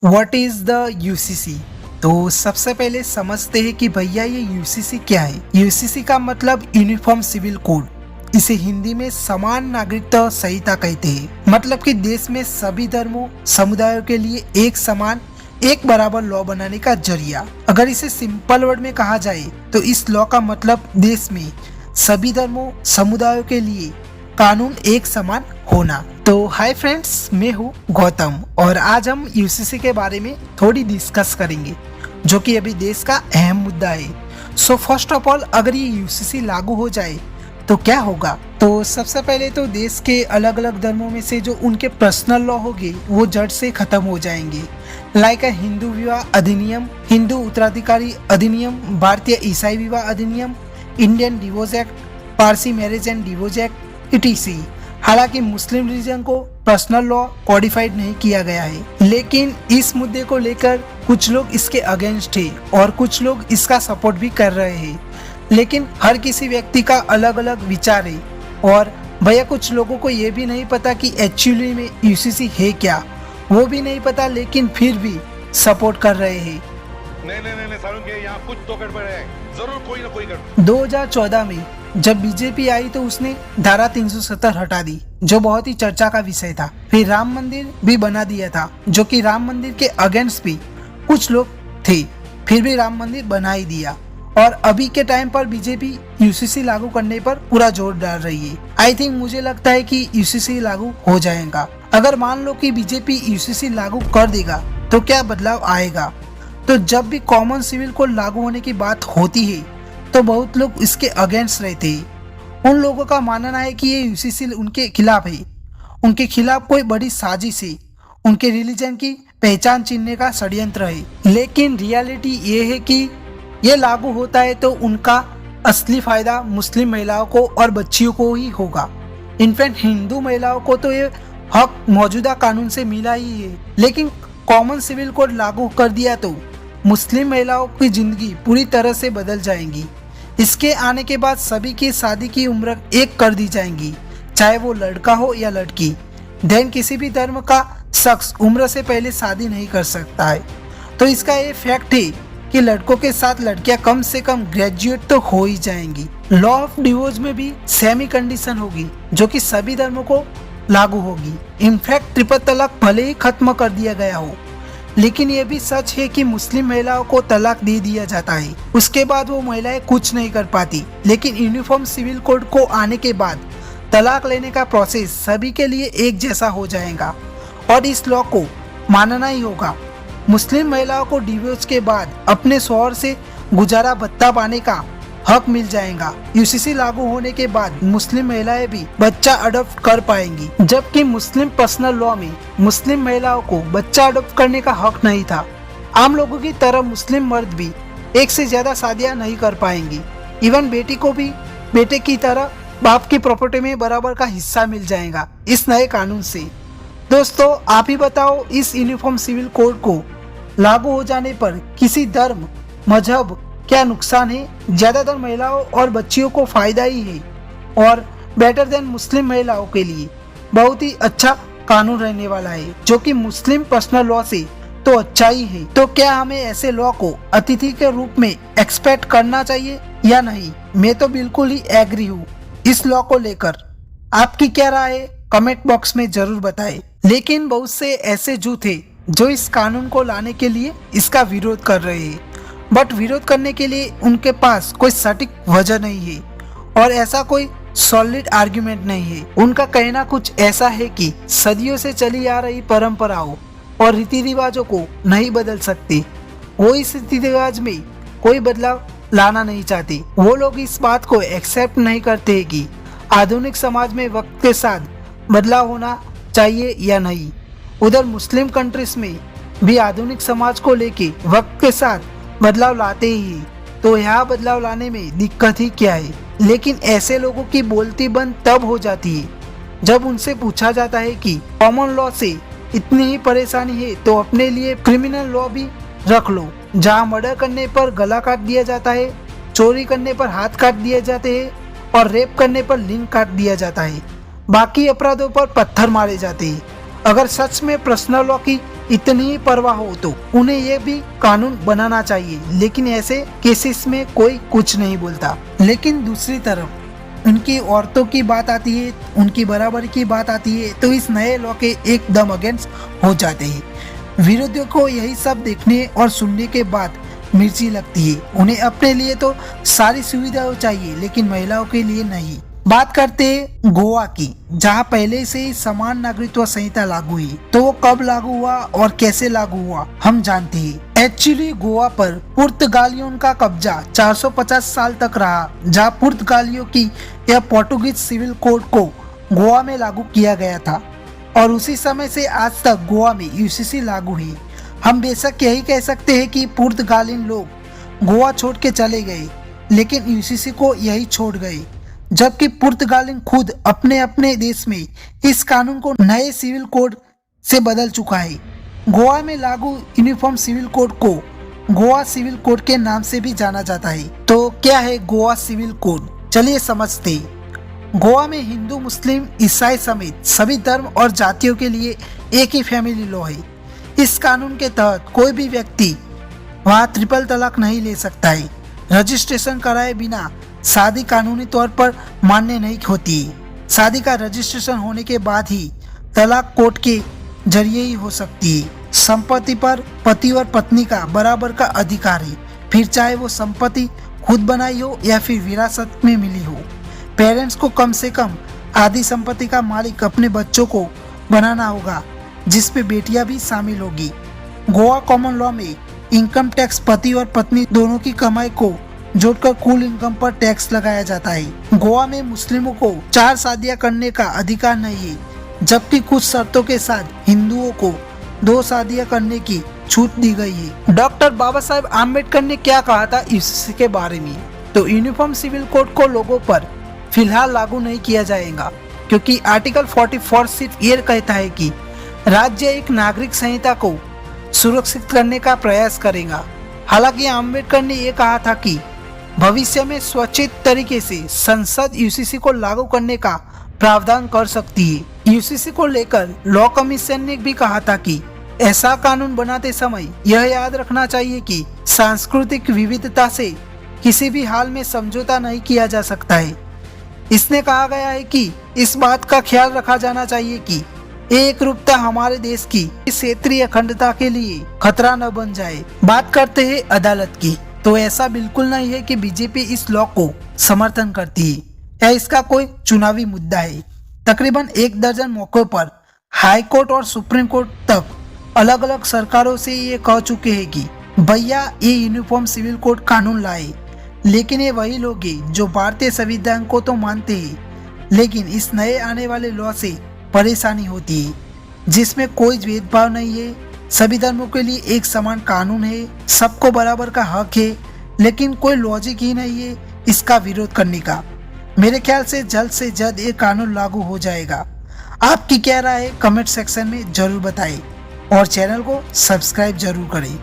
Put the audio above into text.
What is the UCC. तो सबसे पहले समझते हैं कि भैया ये यूसीसी क्या है। यूसीसी का मतलब यूनिफॉर्म सिविल कोड। इसे हिंदी में समान नागरिकता संहिता कहते हैं। मतलब कि देश में सभी धर्मों समुदायों के लिए एक समान एक बराबर लॉ बनाने का जरिया। अगर इसे सिंपल वर्ड में कहा जाए तो इस लॉ का मतलब देश में सभी धर्मों समुदायों के लिए कानून एक समान होना। तो हाय फ्रेंड्स, मैं हूँ गौतम और आज हम यूसीसी के बारे में थोड़ी डिस्कस करेंगे जो कि अभी देश का अहम मुद्दा है। सो फर्स्ट ऑफ ऑल, अगर ये यूसीसी लागू हो जाए तो क्या होगा। तो सबसे पहले तो देश के अलग अलग धर्मों में से जो उनके पर्सनल लॉ होंगे वो जड़ से खत्म हो जाएंगे। लाइक हिंदू विवाह अधिनियम, हिंदू उत्तराधिकारी अधिनियम, भारतीय ईसाई विवाह अधिनियम, Indian divorce act, Parsi marriage and divorce act etc.. हालांकि मुस्लिम रिलीजन को पर्सनल लॉ कॉडिफाइड नहीं किया गया है, लेकिन इस मुद्दे को लेकर कुछ लोग इसके अगेंस्ट है और कुछ लोग इसका सपोर्ट भी कर रहे हैं। लेकिन हर किसी व्यक्ति का अलग अलग विचार है और भैया कुछ लोगों को ये भी नहीं पता कि एक्चुअली में यूसीसी है क्या, वो भी नहीं पता, लेकिन फिर भी सपोर्ट कर रहे हैं। नहीं सारुण के यहाँ कुछ तो गड़बड़ है, जरूर कोई ना कोई गड़बड़। 2014 में जब बीजेपी आई तो उसने धारा 370 हटा दी जो बहुत ही चर्चा का विषय था। फिर राम मंदिर भी बना दिया था जो कि राम मंदिर के अगेंस्ट भी कुछ लोग थे, फिर भी राम मंदिर बना ही दिया। और अभी के टाइम पर बीजेपी यूसीसी लागू करने पर पूरा जोर डाल रही है। आई थिंक मुझे लगता है कि यूसीसी लागू हो जाएगा। अगर मान लो कि बीजेपी यूसीसी लागू कर देगा तो क्या बदलाव आएगा। तो जब भी कॉमन सिविल कोड लागू होने की बात होती है तो बहुत लोग इसके अगेंस्ट रहते हैं। उन लोगों का मानना है कि ये यूसीसी उनके खिलाफ है, उनके खिलाफ कोई बड़ी साजिश है, उनके रिलीजन की पहचान छीनने का षड्यंत्र है। लेकिन रियलिटी ये है कि ये लागू होता है तो उनका असली फायदा मुस्लिम महिलाओं को और बच्चियों को ही होगा। इनफैक्ट हिंदू महिलाओं को तो ये हक मौजूदा कानून से मिला ही है, लेकिन कॉमन सिविल कोड लागू कर दिया तो मुस्लिम महिलाओं की जिंदगी पूरी तरह से बदल जाएंगी। इसके आने के बाद सभी की शादी की उम्र एक कर दी जाएंगी, चाहे वो लड़का हो या लड़की। देन किसी भी धर्म का शख्स उम्र से पहले शादी नहीं कर सकता है। तो इसका ये फैक्ट है कि लड़कों के साथ लड़कियां कम से कम ग्रेजुएट तो हो ही जाएंगी। लॉ ऑफ डिवोर्स में भी सेमी कंडीशन होगी जो कि सभी धर्मों को लागू होगी। इनफैक्ट ट्रिपल तलाक भले ही खत्म कर दिया गया हो, लेकिन ये भी सच है कि मुस्लिम महिलाओं को तलाक दे दिया जाता है, उसके बाद वो महिलाएं कुछ नहीं कर पाती। लेकिन यूनिफॉर्म सिविल कोड को आने के बाद तलाक लेने का प्रोसेस सभी के लिए एक जैसा हो जाएगा और इस लॉ को मानना ही होगा। मुस्लिम महिलाओं को डिवोर्स के बाद अपने शौहर से गुजारा भत्ता पाने का हक मिल जाएगा। यूसीसी लागू होने के बाद मुस्लिम महिलाएं भी बच्चा अडॉप्ट कर पाएंगी, जबकि मुस्लिम पर्सनल लॉ में मुस्लिम महिलाओं को बच्चा अडॉप्ट करने का हक नहीं था। आम लोगों की तरह मुस्लिम मर्द भी एक से ज्यादा शादियां नहीं कर पाएंगी। इवन बेटी को भी बेटे की तरह बाप की प्रॉपर्टी में बराबर का हिस्सा मिल जाएगा इस नए कानून से। दोस्तों, आप ही बताओ, इस यूनिफॉर्म सिविल कोड को लागू हो जाने पर किसी धर्म मजहब क्या नुकसान है। ज्यादातर महिलाओं और बच्चियों को फायदा ही है और बेटर देन मुस्लिम महिलाओं के लिए बहुत ही अच्छा कानून रहने वाला है जो कि मुस्लिम पर्सनल लॉ से तो अच्छा ही है। तो क्या हमें ऐसे लॉ को अतिथि के रूप में एक्सपेक्ट करना चाहिए या नहीं? मैं तो बिल्कुल ही एग्री हूँ इस लॉ को लेकर। आपकी क्या राय है कमेंट बॉक्स में जरूर बताएं। लेकिन बहुत से ऐसे जूथ है जो इस कानून को लाने के लिए इसका विरोध कर रहे हैं, बट विरोध करने के लिए उनके पास कोई सटीक वजह नहीं है और ऐसा कोई सॉलिड आर्गुमेंट नहीं है। उनका कहना कुछ ऐसा है कि सदियों से चली आ रही परंपराओं और रीति रिवाजों को नहीं बदल सकते। वो इस रीति रिवाज में कोई बदलाव लाना नहीं चाहते। वो लोग इस बात को एक्सेप्ट नहीं करते कि आधुनिक समाज में वक्त के साथ बदलाव होना चाहिए या नहीं। उधर मुस्लिम कंट्रीज में भी आधुनिक समाज को लेके वक्त के साथ बदलाव लाते ही हैं। तो यहाँ बदलाव लाने में दिक्कत ही क्या है। लेकिन ऐसे लोगों की बोलती बंद तब हो जाती है जब उनसे पूछा जाता है कि कॉमन लॉ से इतनी ही परेशानी है तो अपने लिए क्रिमिनल लॉ भी रख लो, जहाँ मर्डर करने पर गला काट दिया जाता है, चोरी करने पर हाथ काट दिए जाते हैं और रेप करने पर लिंग काट दिया जाता है। बाकी अपराधों पर पत्थर मारे जाते हैं। अगर सच में पर्सनल लॉ की इतनी ही परवाह हो तो उन्हें ये भी कानून बनाना चाहिए, लेकिन ऐसे केसेस में कोई कुछ नहीं बोलता। लेकिन दूसरी तरफ उनकी औरतों की बात आती है, उनकी बराबरी की बात आती है, तो इस नए लॉ के एकदम अगेंस्ट हो जाते हैं। विरोधियों को यही सब देखने और सुनने के बाद मिर्ची लगती है। उन्हें अपने लिए तो सारी सुविधाएं चाहिए, लेकिन महिलाओं के लिए नहीं। बात करते हैं गोवा की, जहां पहले से ही समान नागरिकत्व संहिता लागू हुई। तो वो कब लागू हुआ और कैसे लागू हुआ हम जानते हैं। एक्चुअली गोवा पर पुर्तगालियों का कब्जा 450 साल तक रहा, जहां पुर्तगालियों की या पोर्टुगीज सिविल कोड को गोवा में लागू किया गया था और उसी समय से आज तक गोवा में यूसीसी लागू हुई। हम बेशक यही कह सकते हैं कि पुर्तगालिन लोग गोवा छोड़ के चले गए, लेकिन यूसीसी को यही छोड़ गए, जबकि पुर्तगालिन खुद अपने अपने देश में इस कानून को नए सिविल कोड से बदल चुका है। गोवा में लागू यूनिफॉर्म सिविल कोड को गोवा सिविल कोड के नाम से भी जाना जाता है। तो क्या है गोवा सिविल कोड, चलिए समझते हैं। गोवा में हिंदू, मुस्लिम, ईसाई समेत सभी धर्म और जातियों के लिए एक ही फैमिली लॉ है। इस कानून के तहत कोई भी व्यक्ति वहाँ ट्रिपल तलाक नहीं ले सकता है। रजिस्ट्रेशन कराए बिना शादी कानूनी तौर पर मान्य नहीं होती। शादी का रजिस्ट्रेशन होने के बाद ही तलाक कोर्ट के जरिए ही हो सकती है। संपत्ति पर पति और पत्नी का बराबर का अधिकार है, फिर चाहे वो संपत्ति खुद बनाई हो या फिर विरासत में मिली हो। पेरेंट्स को कम से कम आधी संपत्ति का मालिक अपने बच्चों को बनाना होगा, जिसमें बेटियां भी शामिल होगी। गोवा कॉमन लॉ में इनकम टैक्स पति और पत्नी दोनों की कमाई को जोड़कर कुल इनकम पर टैक्स लगाया जाता है। गोवा में मुस्लिमों को 4 शादियां करने का अधिकार नहीं है, जबकि कुछ शर्तों के साथ हिंदुओं को 2 शादियां करने की छूट दी गई है। डॉक्टर बाबा साहेब आम्बेडकर ने क्या कहा था यूसीसी के बारे में? तो यूनिफॉर्म सिविल कोड को लोगों पर फिलहाल लागू नहीं किया जाएगा, क्योंकि आर्टिकल 44 सिर्फ ये कहता है कि राज्य एक नागरिक संहिता को सुरक्षित करने का प्रयास करेगा। हालांकि आम्बेडकर ने यह कहा था कि भविष्य में स्वैच्छिक तरीके से संसद यूसीसी को लागू करने का प्रावधान कर सकती है। यूसीसी को लेकर लॉ कमीशन ने भी कहा था कि ऐसा कानून बनाते समय यह याद रखना चाहिए कि सांस्कृतिक विविधता से किसी भी हाल में समझौता नहीं किया जा सकता है। इसने कहा गया है कि इस बात का ख्याल रखा जाना चाहिए कि एक रूपता हमारे देश की क्षेत्रीय अखंडता के लिए खतरा न बन जाए। बात करते हैं अदालत की, तो ऐसा बिल्कुल नहीं है कि बीजेपी इस लॉ को समर्थन करती है या इसका कोई चुनावी मुद्दा है। तकरीबन 1 दर्जन मौकों पर हाई कोर्ट और सुप्रीम कोर्ट तक अलग अलग सरकारों से ये कह चुके हैं कि भैया ये यूनिफॉर्म सिविल कोड कानून लाए। लेकिन ये वही लोग हैं जो भारतीय संविधान को तो मानते हैं, लेकिन इस नए आने वाले लॉ से परेशानी होती है, जिसमें कोई भेदभाव नहीं है। सभी धर्मों के लिए एक समान कानून है, सबको बराबर का हक है, लेकिन कोई लॉजिक ही नहीं है इसका विरोध करने का। मेरे ख्याल से जल्द ये कानून लागू हो जाएगा। आपकी क्या राय है कमेंट सेक्शन में जरूर बताएं और चैनल को सब्सक्राइब जरूर करें।